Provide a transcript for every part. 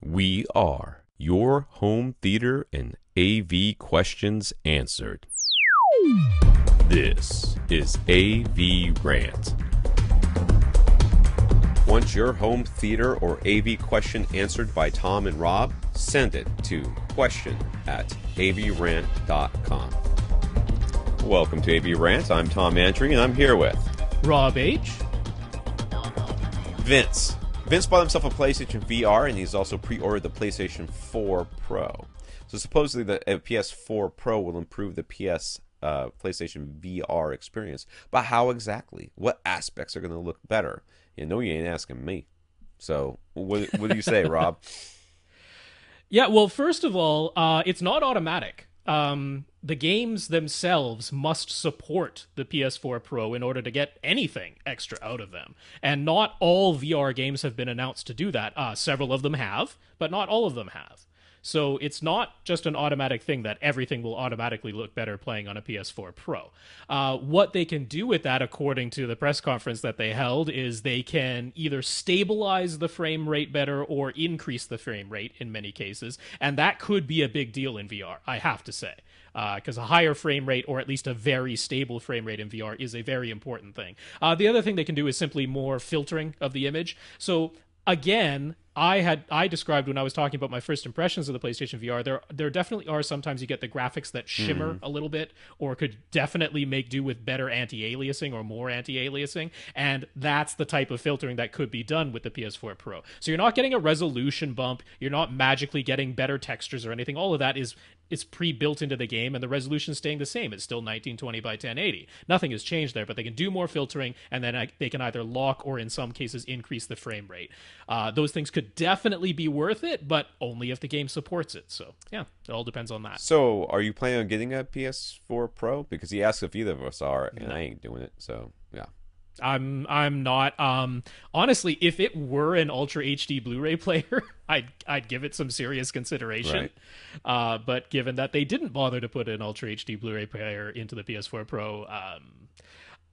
We are your home theater and AV questions answered. This is AVRant. Want your home theater or AV question answered by Tom and Rob? Send it to question@avrant.com. Welcome to AVRant. I'm Tom Andry, and I'm here with Rob H. Vince. Vince bought himself a PlayStation VR, and he's also pre-ordered the PlayStation 4 Pro. So supposedly the PS4 Pro will improve the PlayStation VR experience. But how exactly? What aspects are going to look better? You know you ain't asking me. So what do you say, Rob? Yeah, well, first of all, it's not automatic. The games themselves must support the PS4 Pro in order to get anything extra out of them. And not all VR games have been announced to do that. Several of them have, but not all of them have. So it's not just an automatic thing that everything will automatically look better playing on a PS4 Pro. What they can do with that, according to the press conference that they held, is they can either stabilize the frame rate better or increase the frame rate in many cases. And that could be a big deal in VR, I have to say. Because a higher frame rate, or at least a very stable frame rate in VR, is a very important thing. The other thing they can do is simply more filtering of the image. So again, I described when I was talking about my first impressions of the PlayStation VR, there definitely are sometimes you get the graphics that shimmer a little bit, or could definitely make do with better anti-aliasing or more anti-aliasing, and that's the type of filtering that could be done with the PS4 Pro. So you're not getting a resolution bump, you're not magically getting better textures or anything. All of that is pre-built into the game, and the resolution's staying the same. It's still 1920 by 1080. Nothing has changed there, but they can do more filtering, and then they can either lock or in some cases increase the frame rate. Those things could definitely be worth it, but only if the game supports it. So yeah, it all depends on that. So are you planning on getting a PS4 Pro? Because he asked if either of us are, and I ain't doing it. So yeah. I'm not. Honestly, if it were an Ultra HD Blu-ray player, I'd give it some serious consideration. Right. But given that they didn't bother to put an Ultra HD Blu-ray player into the PS4 Pro,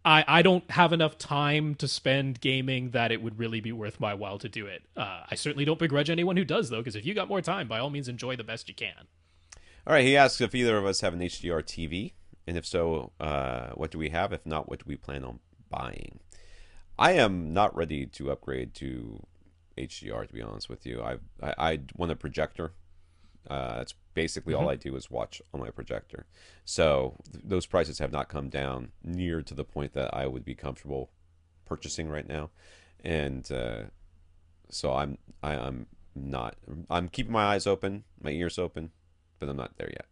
I don't have enough time to spend gaming that it would really be worth my while to do it. I certainly don't begrudge anyone who does, though, because if you got more time, by all means, enjoy the best you can. All right, he asks if either of us have an HDR TV, and if so, what do we have? If not, what do we plan on buying? I am not ready to upgrade to HDR, to be honest with you. I want a projector. That's basically all I do is watch on my projector. So those prices have not come down near to the point that I would be comfortable purchasing right now. And so I'm keeping my eyes open, my ears open, but I'm not there yet.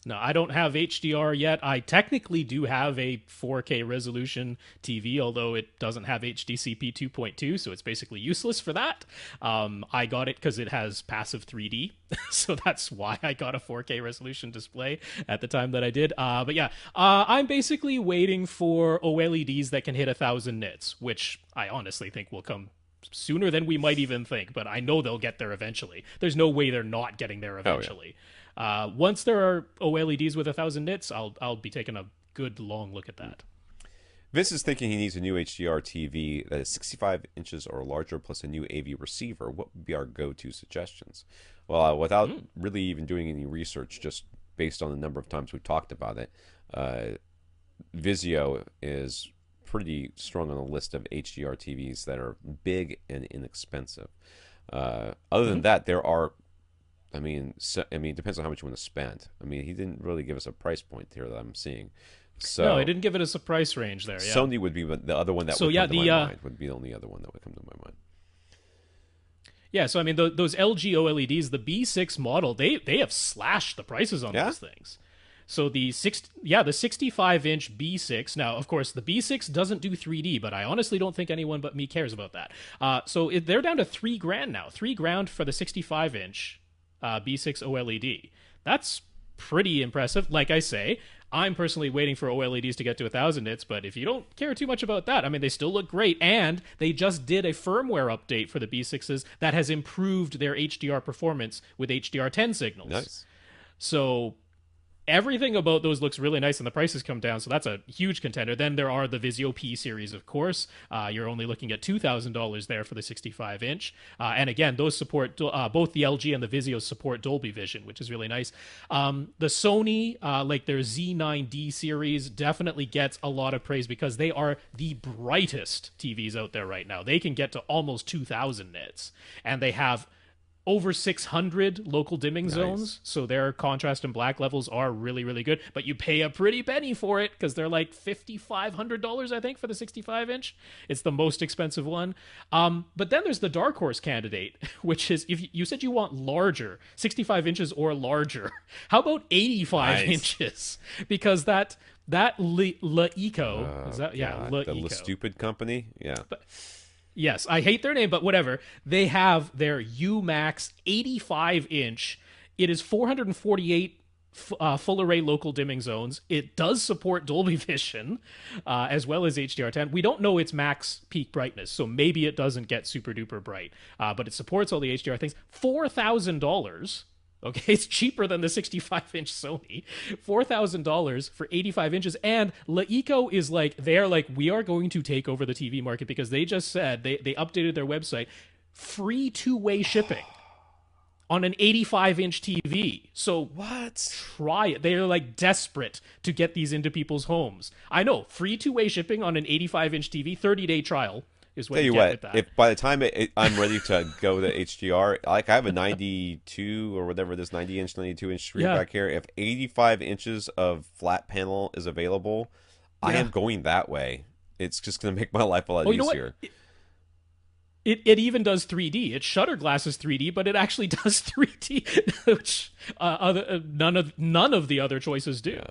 No, I don't have HDR yet. I technically do have a 4K resolution TV, although it doesn't have HDCP 2.2, so it's basically useless for that. I got it because it has passive 3D, so that's why I got a 4K resolution display at the time that I did. But yeah, I'm basically waiting for OLEDs that can hit 1,000 nits, which I honestly think will come sooner than we might even think, but I know they'll get there eventually. There's no way they're not getting there eventually. Oh, yeah. Once there are OLEDs with 1,000 nits, I'll be taking a good long look at that. Vince is thinking he needs a new HDR TV that is 65 inches or larger plus a new AV receiver. What would be our go-to suggestions? Well, without really even doing any research, just based on the number of times we've talked about it, Vizio is pretty strong on the list of HDR TVs that are big and inexpensive. Other than that, there are it depends on how much you want to spend. I mean, he didn't really give us a price point here that I'm seeing. So no, he didn't give us a price range there. Yeah. Sony would be the other one that would come to my mind. Would be the only other one that would come to my mind. Yeah, so I mean, those LG OLEDs, the B6 model, they have slashed the prices on those things. So the 65-inch B6. Now, of course, the B6 doesn't do 3D, but I honestly don't think anyone but me cares about that. So they're down to $3,000 now. $3,000 for the 65-inch. B6 OLED. That's pretty impressive. Like I say, I'm personally waiting for OLEDs to get to 1,000 nits, but if you don't care too much about that, I mean, they still look great, and they just did a firmware update for the B6s that has improved their HDR performance with HDR10 signals. Nice. So everything about those looks really nice, and the prices come down, so that's a huge contender. Then there are the Vizio P-Series, of course. You're only looking at $2,000 there for the 65-inch. And again, those support both the LG and the Vizio support Dolby Vision, which is really nice. The Sony, like their Z9D series, definitely gets a lot of praise because they are the brightest TVs out there right now. They can get to almost 2,000 nits, and they have over 600 local dimming zones, so their contrast and black levels are really, really good. But you pay a pretty penny for it because they're like $5,500, I think, for the 65-inch. It's the most expensive one. But then there's the dark horse candidate, which is, if you said you want larger, 65 inches or larger, how about 85 inches? Because that LeEco, is that, yeah, LeEco. The stupid company, yeah. But, yes, I hate their name, but whatever. They have their UMax 85-inch. It is 448 full array local dimming zones. It does support Dolby Vision as well as HDR10. We don't know its max peak brightness, so maybe it doesn't get super duper bright, but it supports all the HDR things. $4,000. Okay, it's cheaper than the 65-inch Sony. $4,000 for 85 inches. And LeEco is like, they're like, we are going to take over the TV market because they just said, they updated their website, free two-way shipping on an 85-inch TV. So what? Try it. They're like desperate to get these into people's homes. I know, free two-way shipping on an 85-inch TV, 30-day trial. Is what you get with that. If by the time I'm ready to go to HDR, like I have a 92 or whatever this 90-inch, 92-inch screen back here. If 85 inches of flat panel is available, I am going that way. It's just going to make my life a lot easier. It even does 3D. Its shutter glass is 3D, but it actually does 3D, which none of the other choices do. Yeah.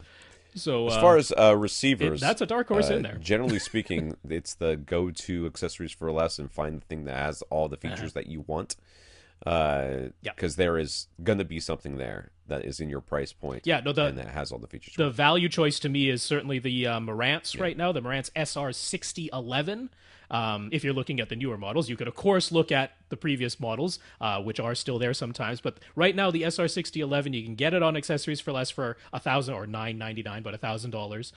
So as far as receivers, that's a dark horse in there. Generally speaking, it's the go-to accessories for less, and find the thing that has all the features that you want. Because there is going to be something there that is in your price point. Yeah, no, and that has all the features. The value choice to me is certainly the Marantz right now, the Marantz SR6011. If you're looking at the newer models, you could of course look at the previous models, which are still there sometimes. But right now, the SR6011, you can get it on accessories for less for $1,000 or $999, but $1,000.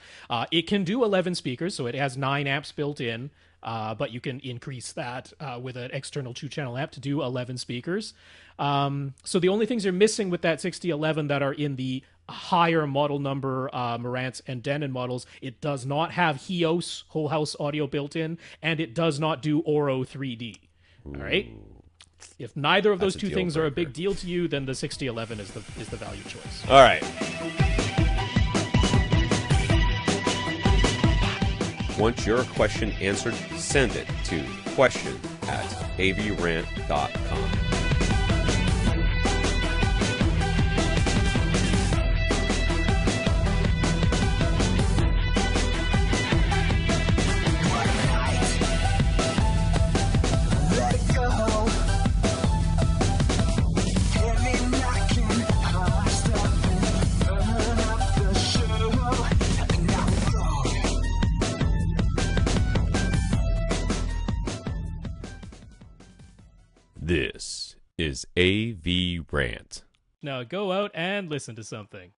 It can do 11 speakers, so it has 9 amps built in. But you can increase that with an external 2-channel amp to do 11 speakers. So the only things you're missing with that 6011 that are in the higher model number Marantz and Denon models, it does not have HEOS, whole house audio built in, and it does not do Oro 3D. All right? If neither of those two things are a big deal to you, then the 6011 is the value choice. All right. Want your question answered? Send it to question@avrant.com. This is AVRant. Now go out and listen to something.